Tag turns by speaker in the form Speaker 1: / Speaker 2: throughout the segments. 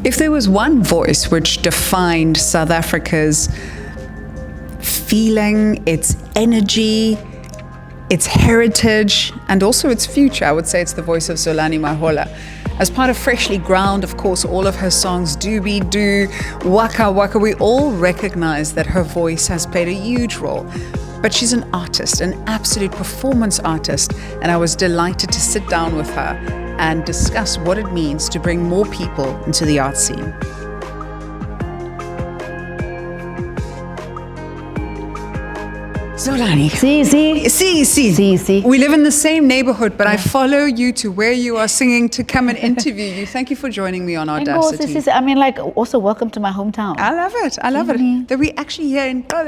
Speaker 1: If there was one voice which defined South Africa's feeling, its energy, its heritage, and also its future, I would say it's the voice of Zolani Mahola. As part of Freshlyground, of course, all of her songs, Doobie Doo, Waka Waka, we all recognize that her voice has played a huge role. But she's an artist, an absolute performance artist, and I was delighted to sit down with her and discuss what it means to bring more people into the art scene. Zolani.
Speaker 2: See.
Speaker 1: We live in the same neighborhood, but I follow you to where you are singing to come and interview you. Thank you for joining me on Audacity.
Speaker 2: I mean, like, also welcome to my hometown.
Speaker 1: I love it. That we actually here in Tole.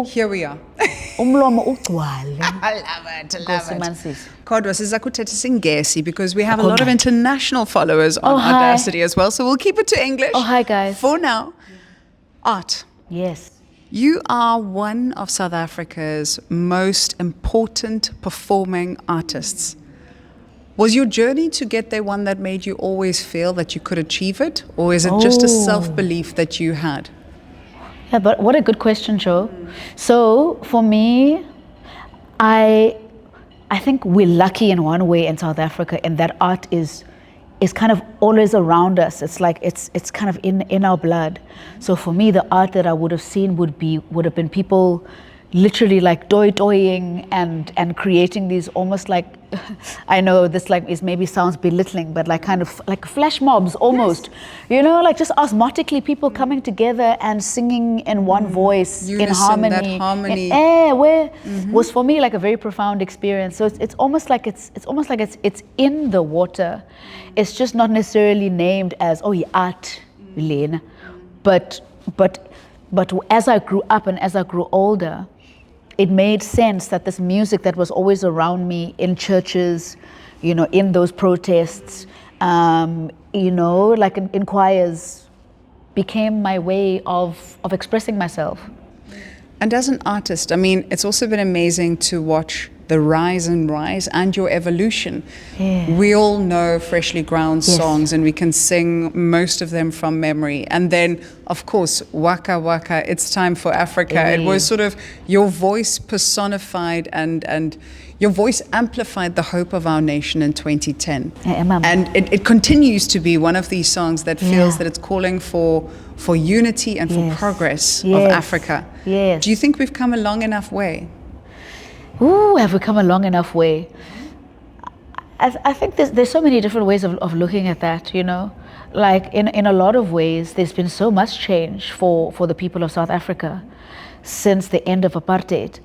Speaker 1: Here we are. I love it. Kodwa siza kuthetha isiNgesi because we have a lot of international followers on Audacity as well, so we'll keep it to English.
Speaker 2: Oh, hi guys.
Speaker 1: For now, art.
Speaker 2: Yes.
Speaker 1: You are one of South Africa's most important performing artists. Was your journey to get there one that made you always feel that you could achieve it? Or is it just a self-belief that you had?
Speaker 2: Yeah, but what a good question, Joe. So for me, I think we're lucky in one way in South Africa in that art is kind of always around us. It's like it's kind of in our blood. So for me, the art that I would have seen would have been people literally like toying and creating these almost like I know this like is maybe sounds belittling, but like kind of like flash mobs almost. Yes. You know, like just osmotically people coming together and singing in one voice,
Speaker 1: unison,
Speaker 2: in harmony.
Speaker 1: That harmony.
Speaker 2: Where was for me like a very profound experience. So it's almost like it's in the water. It's just not necessarily named as art, Lena. But as I grew up and as I grew older, it made sense that this music that was always around me in churches, you know, in those protests, you know, like in choirs, became my way of expressing myself.
Speaker 1: And as an artist, I mean, it's also been amazing to watch the rise and your evolution.
Speaker 2: Yeah.
Speaker 1: We all know Freshlyground songs and we can sing most of them from memory. And then, of course, Waka Waka, It's Time for Africa.
Speaker 2: Yeah.
Speaker 1: It was sort of your voice personified and your voice amplified the hope of our nation in 2010. And it continues to be one of these songs that feels that it's calling for unity and for progress of Africa.
Speaker 2: Yes.
Speaker 1: Do you think we've come a long enough way?
Speaker 2: Ooh, have we come a long enough way? I think there's so many different ways of looking at that, you know. Like in a lot of ways, there's been so much change for the people of South Africa since the end of apartheid.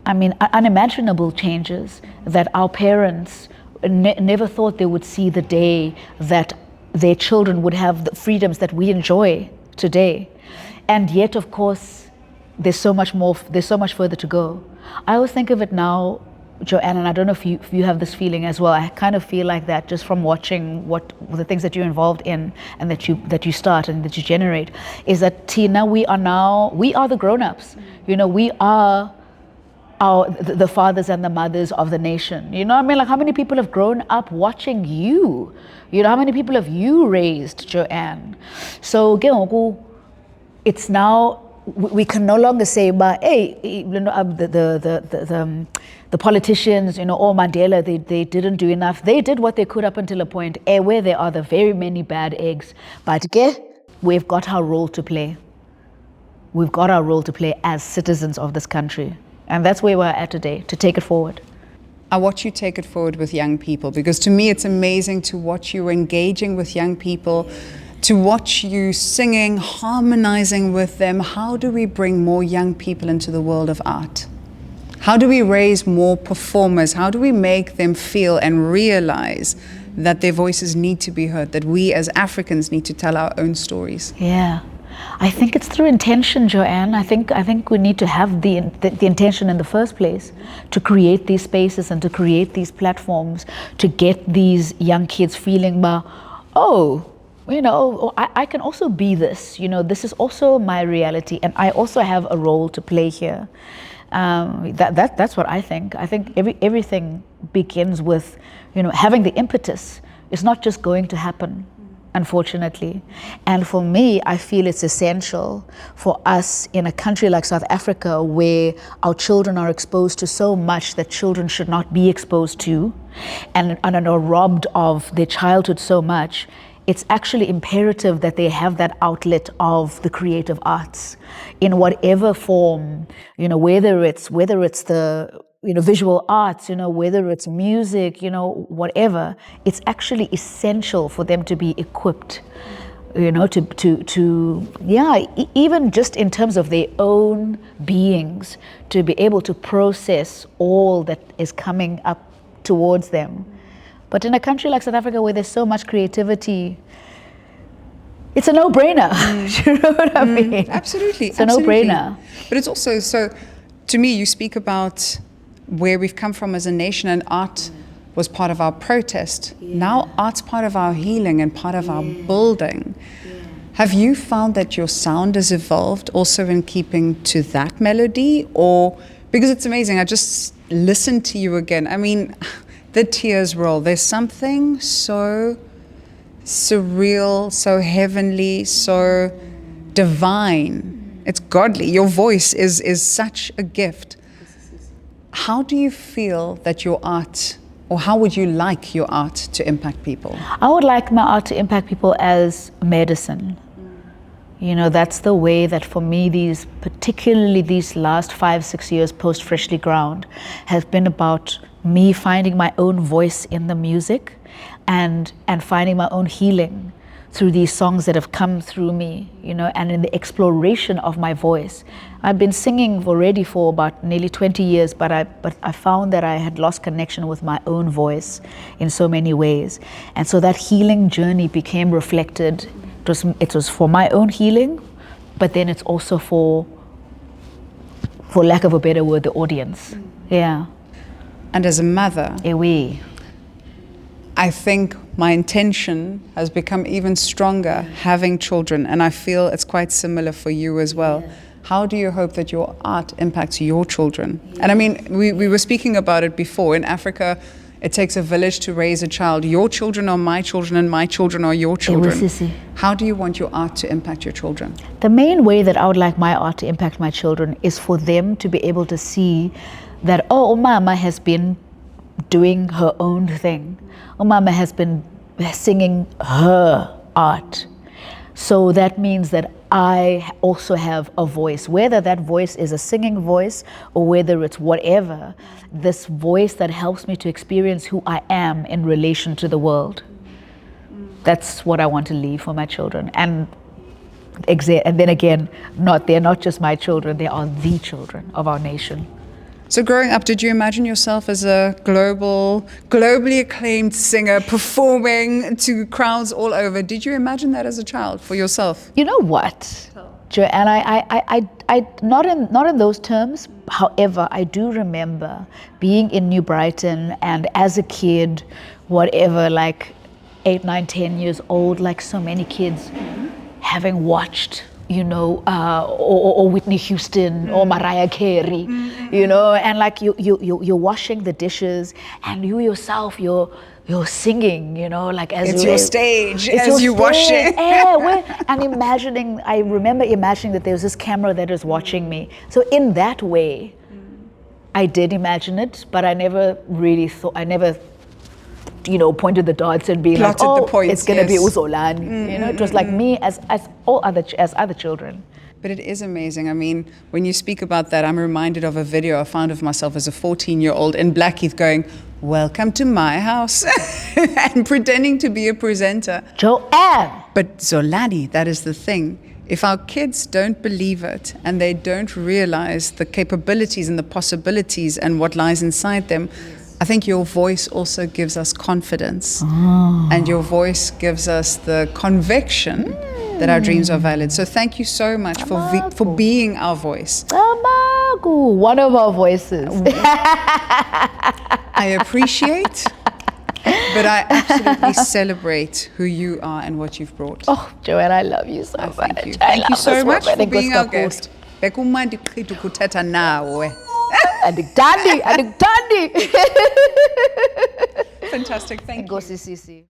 Speaker 2: I mean, unimaginable changes that our parents never thought they would see the day that their children would have the freedoms that we enjoy today. And yet, of course, there's so much further to go. I always think of it now, Joanne, and I don't know if you have this feeling as well. I kind of feel like that just from watching the things that you're involved in and that you start and that you generate, is that Tina, we are the grown-ups. You know, we are the fathers and the mothers of the nation. You know what I mean? Like, how many people have grown up watching you? You know, how many people have you raised, Joanne? So it's now, we can no longer say, but hey, you know, the politicians, you know, or Mandela, they didn't do enough. They did what they could up until a point where there are the very many bad eggs. But we've got our role to play. We've got our role to play as citizens of this country. And that's where we're at today, to take it forward.
Speaker 1: I watch you take it forward with young people, because to me it's amazing to watch you engaging with young people, to watch you singing, harmonizing with them. How do we bring more young people into the world of art? How do we raise more performers? How do we make them feel and realize that their voices need to be heard, that we as Africans need to tell our own stories?
Speaker 2: Yeah. I think it's through intention, Joanne. I think we need to have the intention in the first place to create these spaces and to create these platforms to get these young kids feeling, you know, I can also be this. You know, this is also my reality, and I also have a role to play here. That's what I think. I think everything begins with, you know, having the impetus. It's not just going to happen. unfortunately. And for me, I feel it's essential for us in a country like South Africa, where our children are exposed to so much that children should not be exposed to, and are robbed of their childhood so much. It's actually imperative that they have that outlet of the creative arts in whatever form, whether it's the visual arts, whether it's music, whatever. It's actually essential for them to be equipped, even just in terms of their own beings, to be able to process all that is coming up towards them. But in a country like South Africa, where there's so much creativity, it's a no-brainer. You know what I mean?
Speaker 1: Absolutely.
Speaker 2: It's a no-brainer.
Speaker 1: But it's also, so to me, you speak about where we've come from as a nation, and art was part of our protest. Now art's part of our healing and part of our building. Have you found that your sound has evolved also in keeping to that melody? Or, because it's amazing, I just listened to you again. I mean, the tears roll. There's something so surreal, so heavenly, so divine. It's godly. Your voice is such a gift. How do you feel that your art, or how would you like your art to impact people?
Speaker 2: I would like my art to impact people as medicine. That's the way that for me, particularly these last 5-6 years post Freshlyground, has been about me finding my own voice in the music and finding my own healing through these songs that have come through me, and in the exploration of my voice. I've been singing already for about nearly 20 years, but I found that I had lost connection with my own voice in so many ways. And so that healing journey became reflected. It was for my own healing, but then it's also for lack of a better word, the audience. Yeah.
Speaker 1: And as a mother,
Speaker 2: oui.
Speaker 1: I think my intention has become even stronger having children, and I feel it's quite similar for you as well. Yeah. How do you hope that your art impacts your children? Yeah. And I mean, we were speaking about it before. In Africa, it takes a village to raise a child. Your children are my children, and my children are your children. How do you want your art to impact your children?
Speaker 2: The main way that I would like my art to impact my children is for them to be able to see that, Mama has been doing her own thing. Mama has been singing her art. So that means that I also have a voice, whether that voice is a singing voice or whether it's whatever, this voice that helps me to experience who I am in relation to the world. That's what I want to leave for my children. And then again, they're not just my children, they are the children of our nation.
Speaker 1: So growing up, did you imagine yourself as a globally acclaimed singer performing to crowds all over? Did you imagine that as a child for yourself?
Speaker 2: You know what, Joanne, I not in those terms. However, I do remember being in New Brighton, and as a kid, whatever, like 8, 9, 10 years old, like so many kids, having watched, or Whitney Houston or Mariah Carey, and like you're washing the dishes, and you yourself, you're singing, like as
Speaker 1: it's your stage as you wash it.
Speaker 2: And I remember imagining that there was this camera that is watching me. So in that way, I did imagine it, but I never really thought, pointed the dots and being like,
Speaker 1: the points,
Speaker 2: it's going to be Zolani. It was like me as other children.
Speaker 1: But it is amazing. I mean, when you speak about that, I'm reminded of a video I found of myself as a 14-year-old in Blackheath going, "Welcome to my house," and pretending to be a presenter.
Speaker 2: Joanne!
Speaker 1: But Zolani, that is the thing. If our kids don't believe it and they don't realize the capabilities and the possibilities and what lies inside them, I think your voice also gives us confidence, and your voice gives us the conviction that our dreams are valid. So thank you so much for being our voice.
Speaker 2: One of our voices.
Speaker 1: I appreciate, but I absolutely celebrate who you are and what you've brought.
Speaker 2: Oh, Joanne, I love you so much.
Speaker 1: Thank you. Thank you so much for being our guest. Fantastic. Thank you.